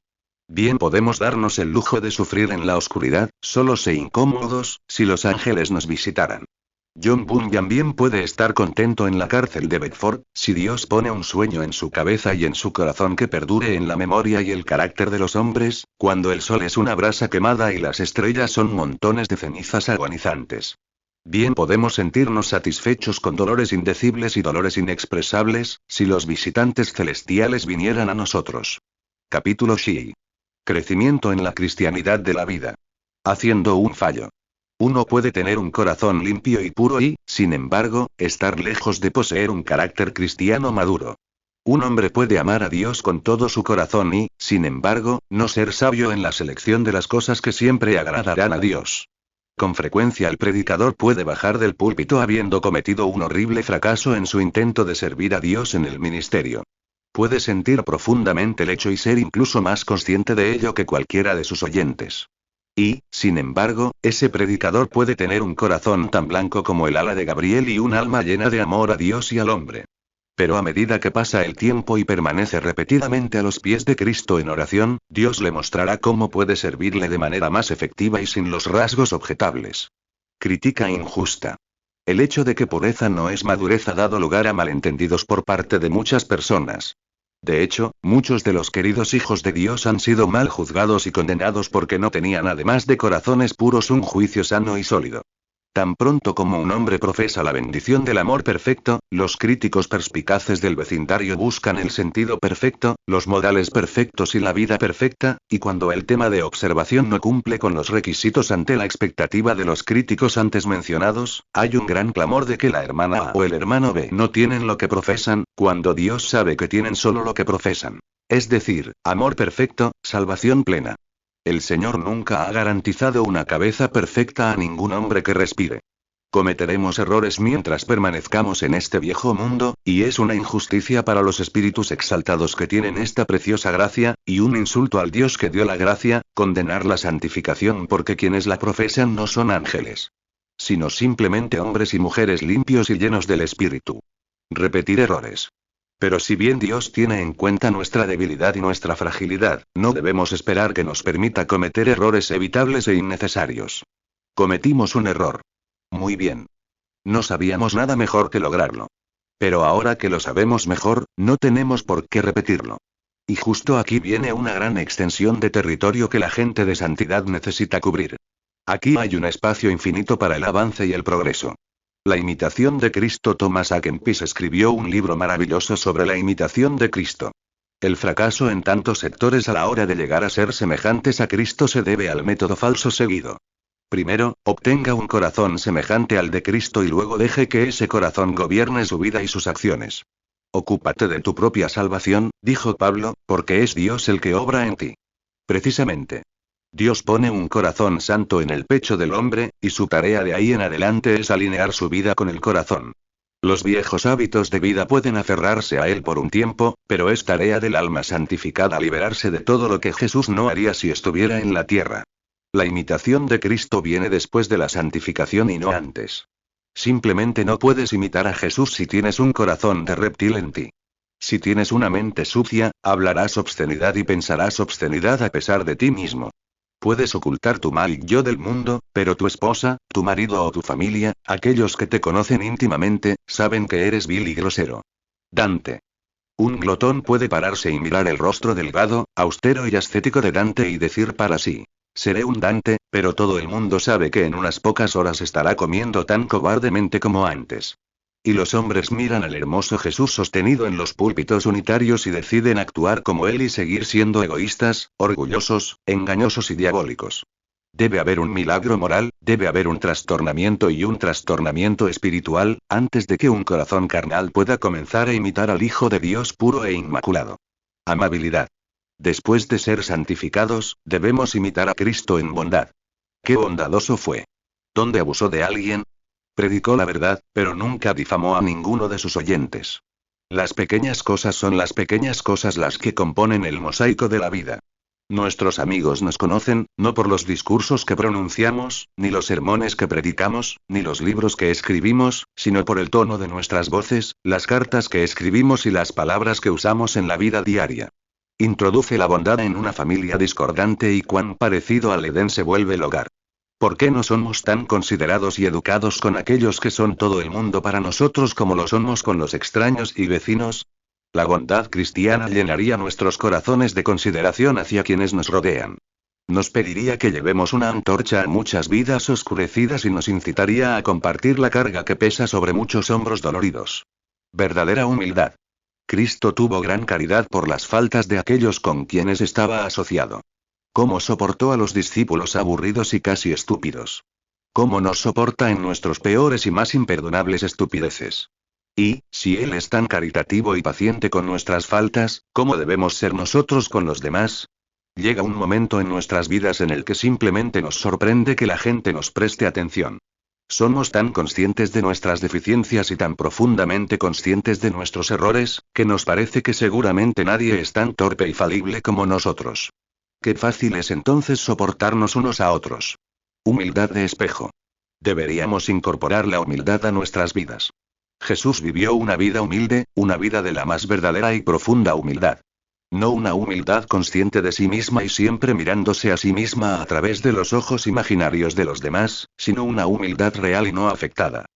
Bien podemos darnos el lujo de sufrir en la oscuridad, solos e incómodos, si los ángeles nos visitaran. John Bunyan bien puede estar contento en la cárcel de Bedford, si Dios pone un sueño en su cabeza y en su corazón que perdure en la memoria y el carácter de los hombres, cuando el sol es una brasa quemada y las estrellas son montones de cenizas agonizantes. Bien podemos sentirnos satisfechos con dolores indecibles y dolores inexpresables, si los visitantes celestiales vinieran a nosotros. Capítulo Shi. Crecimiento en la cristianidad de la vida. Haciendo un fallo. Uno puede tener un corazón limpio y puro y, sin embargo, estar lejos de poseer un carácter cristiano maduro. Un hombre puede amar a Dios con todo su corazón y, sin embargo, no ser sabio en la selección de las cosas que siempre agradarán a Dios. Con frecuencia el predicador puede bajar del púlpito habiendo cometido un horrible fracaso en su intento de servir a Dios en el ministerio. Puede sentir profundamente el hecho y ser incluso más consciente de ello que cualquiera de sus oyentes. Y, sin embargo, ese predicador puede tener un corazón tan blanco como el ala de Gabriel y un alma llena de amor a Dios y al hombre. Pero a medida que pasa el tiempo y permanece repetidamente a los pies de Cristo en oración, Dios le mostrará cómo puede servirle de manera más efectiva y sin los rasgos objetables. Crítica injusta. El hecho de que pureza no es madurez ha dado lugar a malentendidos por parte de muchas personas. De hecho, muchos de los queridos hijos de Dios han sido mal juzgados y condenados porque no tenían además de corazones puros un juicio sano y sólido. Tan pronto como un hombre profesa la bendición del amor perfecto, los críticos perspicaces del vecindario buscan el sentido perfecto, los modales perfectos y la vida perfecta, y cuando el tema de observación no cumple con los requisitos ante la expectativa de los críticos antes mencionados, hay un gran clamor de que la hermana A o el hermano B no tienen lo que profesan, cuando Dios sabe que tienen solo lo que profesan. Es decir, amor perfecto, salvación plena. El Señor nunca ha garantizado una cabeza perfecta a ningún hombre que respire. Cometeremos errores mientras permanezcamos en este viejo mundo, y es una injusticia para los espíritus exaltados que tienen esta preciosa gracia, y un insulto al Dios que dio la gracia, condenar la santificación porque quienes la profesan no son ángeles, sino simplemente hombres y mujeres limpios y llenos del Espíritu. Repetir errores. Pero si bien Dios tiene en cuenta nuestra debilidad y nuestra fragilidad, no debemos esperar que nos permita cometer errores evitables e innecesarios. Cometimos un error. Muy bien. No sabíamos nada mejor que lograrlo. Pero ahora que lo sabemos mejor, no tenemos por qué repetirlo. Y justo aquí viene una gran extensión de territorio que la gente de santidad necesita cubrir. Aquí hay un espacio infinito para el avance y el progreso. La imitación de Cristo. Thomas A. Kempis escribió un libro maravilloso sobre la imitación de Cristo. El fracaso en tantos sectores a la hora de llegar a ser semejantes a Cristo se debe al método falso seguido. Primero, obtenga un corazón semejante al de Cristo y luego deje que ese corazón gobierne su vida y sus acciones. Ocúpate de tu propia salvación, dijo Pablo, porque es Dios el que obra en ti. Precisamente. Dios pone un corazón santo en el pecho del hombre, y su tarea de ahí en adelante es alinear su vida con el corazón. Los viejos hábitos de vida pueden aferrarse a él por un tiempo, pero es tarea del alma santificada liberarse de todo lo que Jesús no haría si estuviera en la tierra. La imitación de Cristo viene después de la santificación y no antes. Simplemente no puedes imitar a Jesús si tienes un corazón de reptil en ti. Si tienes una mente sucia, hablarás obscenidad y pensarás obscenidad a pesar de ti mismo. Puedes ocultar tu mal yo del mundo, pero tu esposa, tu marido o tu familia, aquellos que te conocen íntimamente, saben que eres vil y grosero. Dante. Un glotón puede pararse y mirar el rostro delgado, austero y ascético de Dante y decir para sí: seré un Dante, pero todo el mundo sabe que en unas pocas horas estará comiendo tan cobardemente como antes. Y los hombres miran al hermoso Jesús sostenido en los púlpitos unitarios y deciden actuar como él y seguir siendo egoístas, orgullosos, engañosos y diabólicos. Debe haber un milagro moral, debe haber un trastornamiento y un trastornamiento espiritual, antes de que un corazón carnal pueda comenzar a imitar al Hijo de Dios puro e inmaculado. Amabilidad. Después de ser santificados, debemos imitar a Cristo en bondad. ¡Qué bondadoso fue! ¿Dónde abusó de alguien? Predicó la verdad, pero nunca difamó a ninguno de sus oyentes. Las pequeñas cosas son las pequeñas cosas las que componen el mosaico de la vida. Nuestros amigos nos conocen, no por los discursos que pronunciamos, ni los sermones que predicamos, ni los libros que escribimos, sino por el tono de nuestras voces, las cartas que escribimos y las palabras que usamos en la vida diaria. Introduce la bondad en una familia discordante y cuán parecido al Edén se vuelve el hogar. ¿Por qué no somos tan considerados y educados con aquellos que son todo el mundo para nosotros como lo somos con los extraños y vecinos? La bondad cristiana llenaría nuestros corazones de consideración hacia quienes nos rodean. Nos pediría que llevemos una antorcha a muchas vidas oscurecidas y nos incitaría a compartir la carga que pesa sobre muchos hombros doloridos. Verdadera humildad. Cristo tuvo gran caridad por las faltas de aquellos con quienes estaba asociado. ¿Cómo soportó a los discípulos aburridos y casi estúpidos? ¿Cómo nos soporta en nuestros peores y más imperdonables estupideces? Y, si Él es tan caritativo y paciente con nuestras faltas, ¿cómo debemos ser nosotros con los demás? Llega un momento en nuestras vidas en el que simplemente nos sorprende que la gente nos preste atención. Somos tan conscientes de nuestras deficiencias y tan profundamente conscientes de nuestros errores, que nos parece que seguramente nadie es tan torpe y falible como nosotros. Qué fácil es entonces soportarnos unos a otros. Humildad de espejo. Deberíamos incorporar la humildad a nuestras vidas. Jesús vivió una vida humilde, una vida de la más verdadera y profunda humildad. No una humildad consciente de sí misma y siempre mirándose a sí misma a través de los ojos imaginarios de los demás, sino una humildad real y no afectada.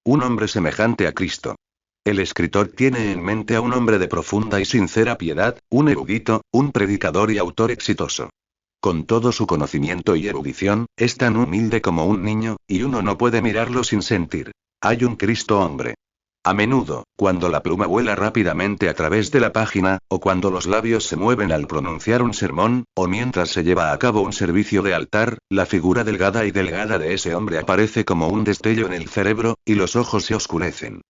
Un hombre semejante a Cristo. El escritor tiene en mente a un hombre de profunda y sincera piedad, un erudito, un predicador y autor exitoso. Con todo su conocimiento y erudición, es tan humilde como un niño, y uno no puede mirarlo sin sentir: hay un Cristo hombre. A menudo, cuando la pluma vuela rápidamente a través de la página, o cuando los labios se mueven al pronunciar un sermón, o mientras se lleva a cabo un servicio de altar, la figura delgada y delgada de ese hombre aparece como un destello en el cerebro, y los ojos se oscurecen.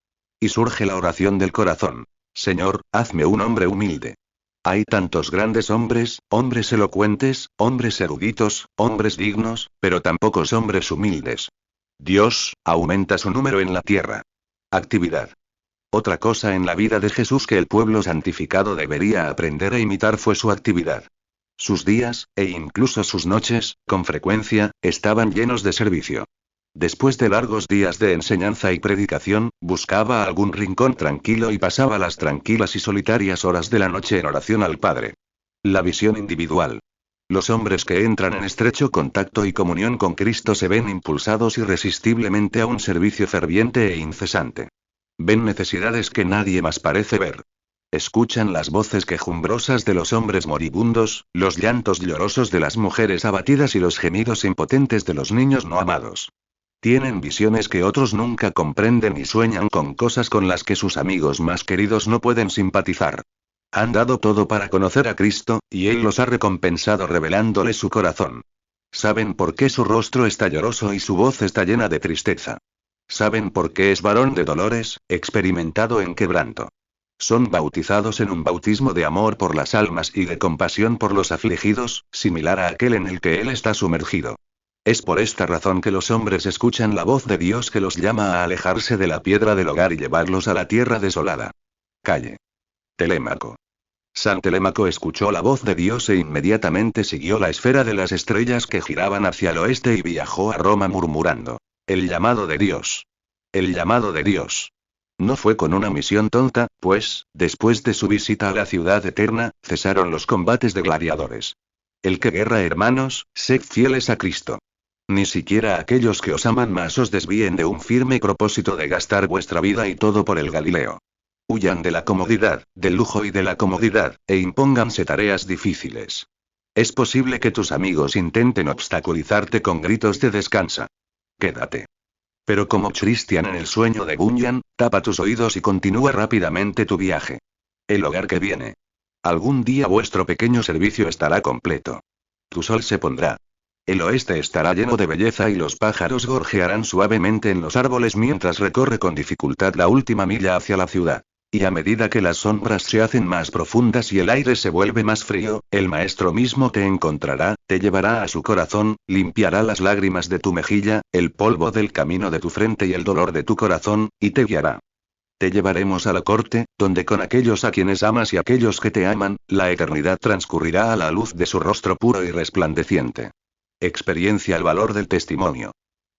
Y surge la oración del corazón: Señor, hazme un hombre humilde. Hay tantos grandes hombres, hombres elocuentes, hombres eruditos, hombres dignos, pero tan pocos hombres humildes. Dios, aumenta su número en la tierra. Actividad. Otra cosa en la vida de Jesús que el pueblo santificado debería aprender a imitar fue su actividad. Sus días, e incluso sus noches, con frecuencia, estaban llenos de servicio. Después de largos días de enseñanza y predicación, buscaba algún rincón tranquilo y pasaba las tranquilas y solitarias horas de la noche en oración al Padre. La visión individual. Los hombres que entran en estrecho contacto y comunión con Cristo se ven impulsados irresistiblemente a un servicio ferviente e incesante. Ven necesidades que nadie más parece ver. Escuchan las voces quejumbrosas de los hombres moribundos, los llantos llorosos de las mujeres abatidas y los gemidos impotentes de los niños no amados. Tienen visiones que otros nunca comprenden y sueñan con cosas con las que sus amigos más queridos no pueden simpatizar. Han dado todo para conocer a Cristo, y Él los ha recompensado revelándole su corazón. Saben por qué su rostro está lloroso y su voz está llena de tristeza. Saben por qué es varón de dolores, experimentado en quebranto. Son bautizados en un bautismo de amor por las almas y de compasión por los afligidos, similar a aquel en el que Él está sumergido. Es por esta razón que los hombres escuchan la voz de Dios que los llama a alejarse de la piedra del hogar y llevarlos a la tierra desolada. Calle. Telémaco. San Telémaco escuchó la voz de Dios e inmediatamente siguió la esfera de las estrellas que giraban hacia el oeste y viajó a Roma murmurando: el llamado de Dios. El llamado de Dios. No fue con una misión tonta, pues, después de su visita a la ciudad eterna, cesaron los combates de gladiadores. El que guerra, hermanos, sed fieles a Cristo. Ni siquiera aquellos que os aman más os desvíen de un firme propósito de gastar vuestra vida y todo por el Galileo. Huyan de la comodidad, del lujo y de la comodidad, e impónganse tareas difíciles. Es posible que tus amigos intenten obstaculizarte con gritos de descansa. Quédate. Pero como Christian en el sueño de Bunyan, tapa tus oídos y continúa rápidamente tu viaje. El hogar que viene. Algún día vuestro pequeño servicio estará completo. Tu sol se pondrá. El oeste estará lleno de belleza y los pájaros gorjearán suavemente en los árboles mientras recorre con dificultad la última milla hacia la ciudad. Y a medida que las sombras se hacen más profundas y el aire se vuelve más frío, el maestro mismo te encontrará, te llevará a su corazón, limpiará las lágrimas de tu mejilla, el polvo del camino de tu frente y el dolor de tu corazón, y te guiará. Te llevaremos a la corte, donde con aquellos a quienes amas y aquellos que te aman, la eternidad transcurrirá a la luz de su rostro puro y resplandeciente. Experiencia el valor del testimonio.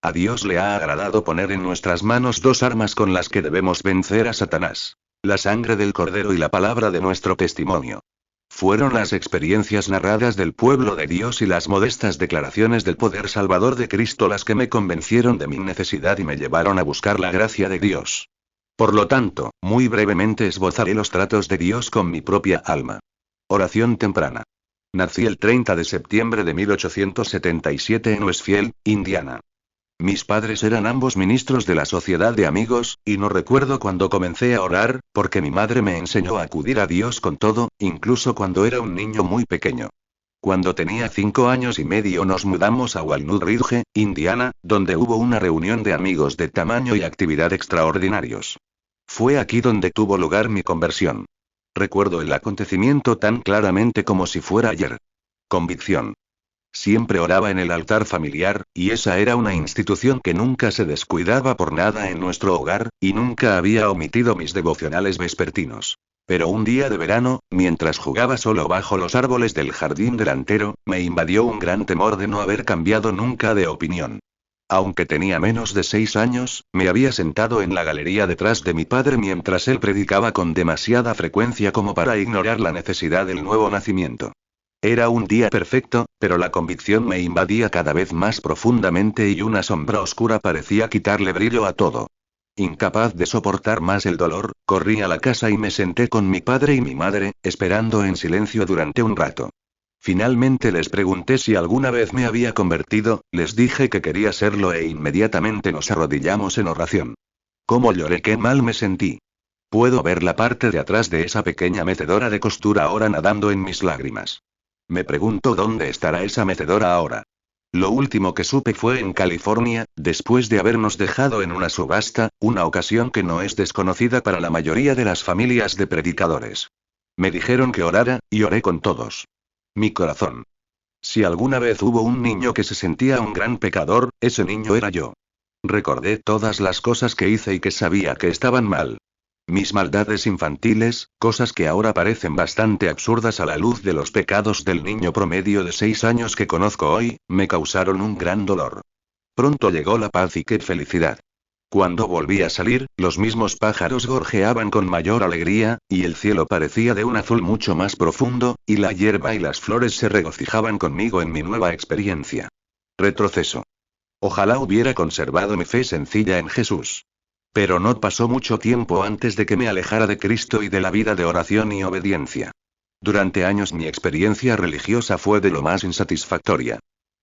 A Dios le ha agradado poner en nuestras manos dos armas con las que debemos vencer a Satanás: la sangre del Cordero y la palabra de nuestro testimonio. Fueron las experiencias narradas del pueblo de Dios y las modestas declaraciones del poder salvador de Cristo las que me convencieron de mi necesidad y me llevaron a buscar la gracia de Dios. Por lo tanto, muy brevemente esbozaré los tratos de Dios con mi propia alma. Oración temprana. Nací el 30 de septiembre de 1877 en Westfield, Indiana. Mis padres eran ambos ministros de la Sociedad de Amigos, y no recuerdo cuándo comencé a orar, porque mi madre me enseñó a acudir a Dios con todo, incluso cuando era un niño muy pequeño. Cuando tenía 5 años y medio nos mudamos a Walnut Ridge, Indiana, donde hubo una reunión de amigos de tamaño y actividad extraordinarios. Fue aquí donde tuvo lugar mi conversión. Recuerdo el acontecimiento tan claramente como si fuera ayer. Convicción. Siempre oraba en el altar familiar, y esa era una institución que nunca se descuidaba por nada en nuestro hogar, y nunca había omitido mis devocionales vespertinos. Pero un día de verano, mientras jugaba solo bajo los árboles del jardín delantero, me invadió un gran temor de no haber cambiado nunca de opinión. Aunque tenía menos de 6 años, me había sentado en la galería detrás de mi padre mientras él predicaba con demasiada frecuencia como para ignorar la necesidad del nuevo nacimiento. Era un día perfecto, pero la convicción me invadía cada vez más profundamente y una sombra oscura parecía quitarle brillo a todo. Incapaz de soportar más el dolor, corrí a la casa y me senté con mi padre y mi madre, esperando en silencio durante un rato. Finalmente les pregunté si alguna vez me había convertido, les dije que quería serlo e inmediatamente nos arrodillamos en oración. ¿Cómo lloré? Qué mal me sentí. Puedo ver la parte de atrás de esa pequeña mecedora de costura ahora nadando en mis lágrimas. Me pregunto dónde estará esa mecedora ahora. Lo último que supe fue en California, después de habernos dejado en una subasta, una ocasión que no es desconocida para la mayoría de las familias de predicadores. Me dijeron que orara, y oré con todos. Mi corazón. Si alguna vez hubo un niño que se sentía un gran pecador, ese niño era yo. Recordé todas las cosas que hice y que sabía que estaban mal. Mis maldades infantiles, cosas que ahora parecen bastante absurdas a la luz de los pecados del niño promedio de 6 años que conozco hoy, me causaron un gran dolor. Pronto llegó la paz y qué felicidad. Cuando volví a salir, los mismos pájaros gorjeaban con mayor alegría, y el cielo parecía de un azul mucho más profundo, y la hierba y las flores se regocijaban conmigo en mi nueva experiencia. Retroceso. Ojalá hubiera conservado mi fe sencilla en Jesús. Pero no pasó mucho tiempo antes de que me alejara de Cristo y de la vida de oración y obediencia. Durante años mi experiencia religiosa fue de lo más insatisfactoria.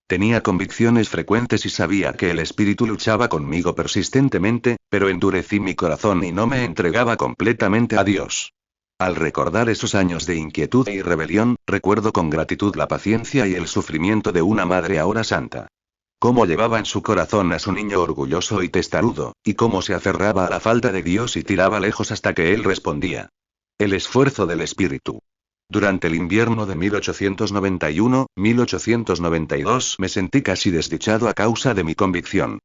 Tenía convicciones frecuentes y sabía que el espíritu luchaba conmigo persistentemente, pero endurecí mi corazón y no me entregaba completamente a Dios. Al recordar esos años de inquietud y rebelión, recuerdo con gratitud la paciencia y el sufrimiento de una madre ahora santa. Cómo llevaba en su corazón a su niño orgulloso y testarudo, y cómo se aferraba a la falta de Dios y tiraba lejos hasta que él respondía. El esfuerzo del espíritu. Durante el invierno de 1891-1892 me sentí casi desdichado a causa de mi convicción.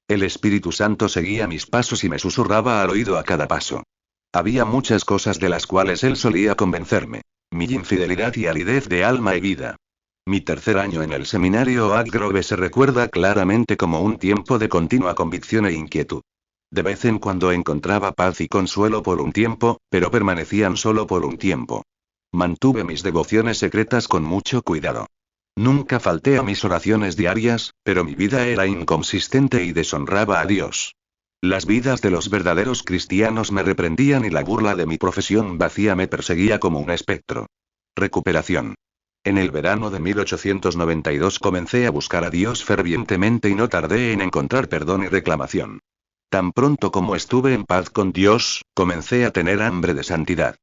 El Espíritu Santo seguía mis pasos y me susurraba al oído a cada paso. Había muchas cosas de las cuales él solía convencerme. Mi infidelidad y aridez de alma y vida. Mi tercer año en el seminario Oak Grove se recuerda claramente como un tiempo de continua convicción e inquietud. De vez en cuando encontraba paz y consuelo por un tiempo, pero permanecían solo por un tiempo. Mantuve mis devociones secretas con mucho cuidado. Nunca falté a mis oraciones diarias, pero mi vida era inconsistente y deshonraba a Dios. Las vidas de los verdaderos cristianos me reprendían y la burla de mi profesión vacía me perseguía como un espectro. Recuperación. En el verano de 1892 comencé a buscar a Dios fervientemente y no tardé en encontrar perdón y reclamación. Tan pronto como estuve en paz con Dios, comencé a tener hambre de santidad.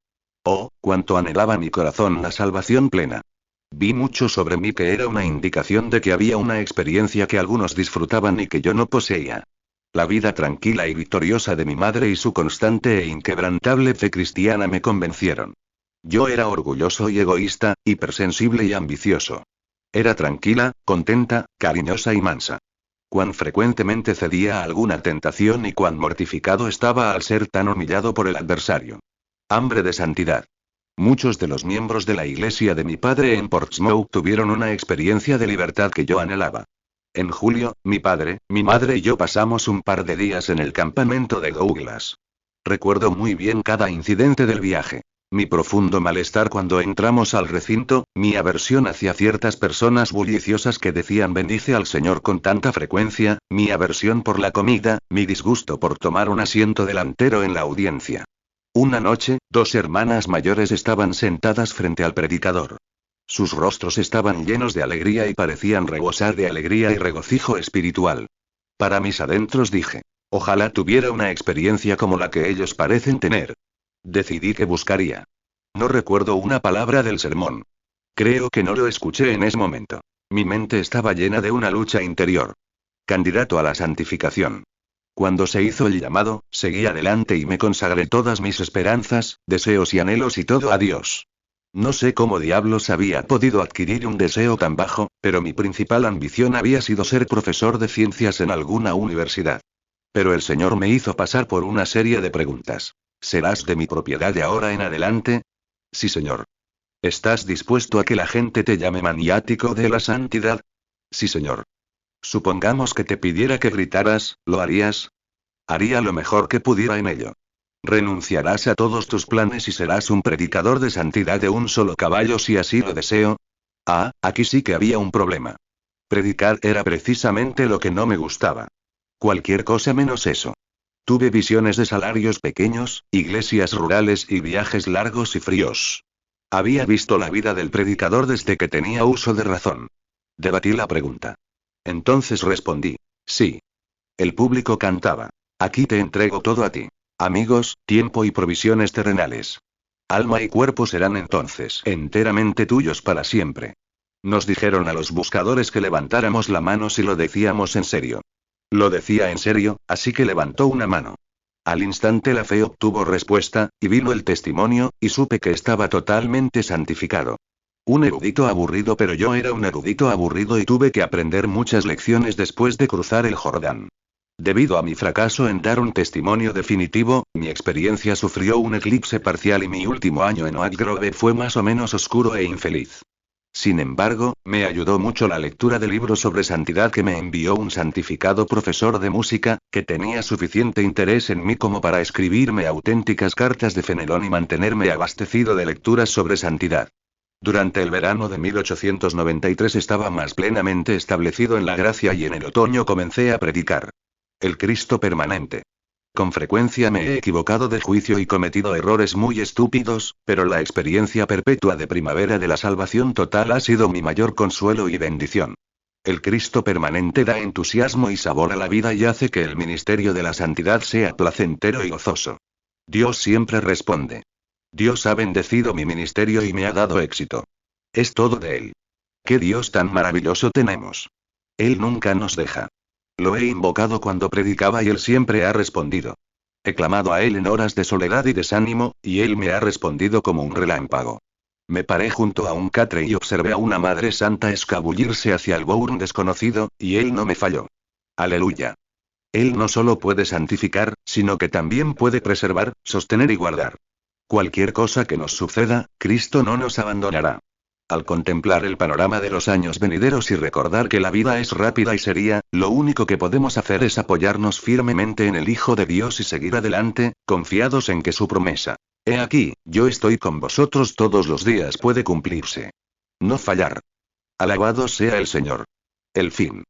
Oh, cuánto anhelaba mi corazón la salvación plena. Vi mucho sobre mí que era una indicación de que había una experiencia que algunos disfrutaban y que yo no poseía. La vida tranquila y victoriosa de mi madre y su constante e inquebrantable fe cristiana me convencieron. Yo era orgulloso y egoísta, hipersensible y ambicioso. Era tranquila, contenta, cariñosa y mansa. Cuán frecuentemente cedía a alguna tentación y cuán mortificado estaba al ser tan humillado por el adversario. Hambre de santidad. Muchos de los miembros de la iglesia de mi padre en Portsmouth tuvieron una experiencia de libertad que yo anhelaba. En julio, mi padre, mi madre y yo pasamos un par de días en el campamento de Douglas. Recuerdo muy bien cada incidente del viaje. Mi profundo malestar cuando entramos al recinto, mi aversión hacia ciertas personas bulliciosas que decían bendice al Señor con tanta frecuencia, mi aversión por la comida, mi disgusto por tomar un asiento delantero en la audiencia. Una noche, 2 hermanas mayores estaban sentadas frente al predicador. Sus rostros estaban llenos de alegría y parecían rebosar de alegría y regocijo espiritual. Para mis adentros dije, ojalá tuviera una experiencia como la que ellos parecen tener. Decidí que buscaría. No recuerdo una palabra del sermón. Creo que no lo escuché en ese momento. Mi mente estaba llena de una lucha interior. Candidato a la santificación. Cuando se hizo el llamado, seguí adelante y me consagré todas mis esperanzas, deseos y anhelos y todo a Dios. No sé cómo diablos había podido adquirir un deseo tan bajo, pero mi principal ambición había sido ser profesor de ciencias en alguna universidad. Pero el Señor me hizo pasar por una serie de preguntas. ¿Serás de mi propiedad de ahora en adelante? Sí, Señor. ¿Estás dispuesto a que la gente te llame maniático de la santidad? Sí, Señor. Supongamos que te pidiera que gritaras, ¿lo harías? Haría lo mejor que pudiera en ello. ¿Renunciarás a todos tus planes y serás un predicador de santidad de un solo caballo si así lo deseo? Ah, aquí sí que había un problema. Predicar era precisamente lo que no me gustaba. Cualquier cosa menos eso. Tuve visiones de salarios pequeños, iglesias rurales y viajes largos y fríos. Había visto la vida del predicador desde que tenía uso de razón. Debatí la pregunta. Entonces respondí, sí. El público cantaba. Aquí te entrego todo a ti. Amigos, tiempo y provisiones terrenales. Alma y cuerpo serán entonces enteramente tuyos para siempre. Nos dijeron a los buscadores que levantáramos la mano si lo decíamos en serio. Lo decía en serio, así que levantó una mano. Al instante la fe obtuvo respuesta, y vino el testimonio, y supe que estaba totalmente santificado. Un erudito aburrido, pero yo era un erudito aburrido y tuve que aprender muchas lecciones después de cruzar el Jordán. Debido a mi fracaso en dar un testimonio definitivo, mi experiencia sufrió un eclipse parcial y mi último año en Oak Grove fue más o menos oscuro e infeliz. Sin embargo, me ayudó mucho la lectura de libros sobre santidad que me envió un santificado profesor de música, que tenía suficiente interés en mí como para escribirme auténticas cartas de Fenelón y mantenerme abastecido de lecturas sobre santidad. Durante el verano de 1893 estaba más plenamente establecido en la gracia y en el otoño comencé a predicar el Cristo permanente. Con frecuencia me he equivocado de juicio y cometido errores muy estúpidos, pero la experiencia perpetua de primavera de la salvación total ha sido mi mayor consuelo y bendición. El Cristo permanente da entusiasmo y sabor a la vida y hace que el ministerio de la santidad sea placentero y gozoso. Dios siempre responde. Dios ha bendecido mi ministerio y me ha dado éxito. Es todo de Él. ¡Qué Dios tan maravilloso tenemos! Él nunca nos deja. Lo he invocado cuando predicaba y Él siempre ha respondido. He clamado a Él en horas de soledad y desánimo, y Él me ha respondido como un relámpago. Me paré junto a un catre y observé a una Madre Santa escabullirse hacia el Bourne desconocido, y Él no me falló. Aleluya. Él no solo puede santificar, sino que también puede preservar, sostener y guardar. Cualquier cosa que nos suceda, Cristo no nos abandonará. Al contemplar el panorama de los años venideros y recordar que la vida es rápida y seria, lo único que podemos hacer es apoyarnos firmemente en el Hijo de Dios y seguir adelante, confiados en que su promesa, he aquí, yo estoy con vosotros todos los días, puede cumplirse. No fallar. Alabado sea el Señor. El fin.